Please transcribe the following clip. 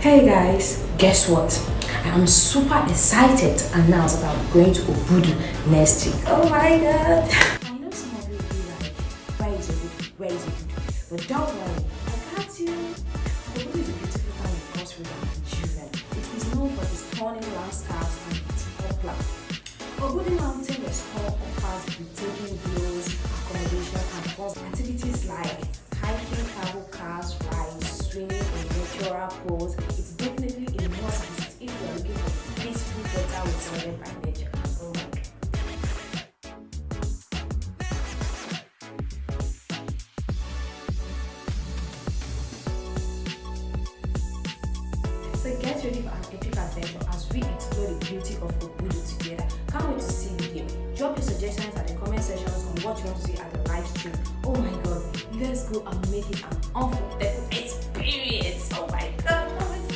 Hey guys, guess what? I am super excited to announce that I'm going to Obudu next week. Oh my god! I know some of you will be like, where is Obudu? Where is Obudu? But don't worry, I got you. Obudu is a beautiful town in Cross River, Nigeria. It is known for its stunning landscapes and its poplar. Obudu Mountain Resort offers breathtaking views, accommodation, and fun activities like hiking, cable cars, rides, swimming in natural pools. It's definitely a must visit if you're looking for peaceful water with surrounded by nature. Oh my god. So get ready for an epic adventure as we explore the beauty of Obudu together. Can't wait to see you here. Drop your suggestions at the comment sections on what you want to see at the live stream. Oh my god, let's go and make it an unforgettable experience. Oh my god.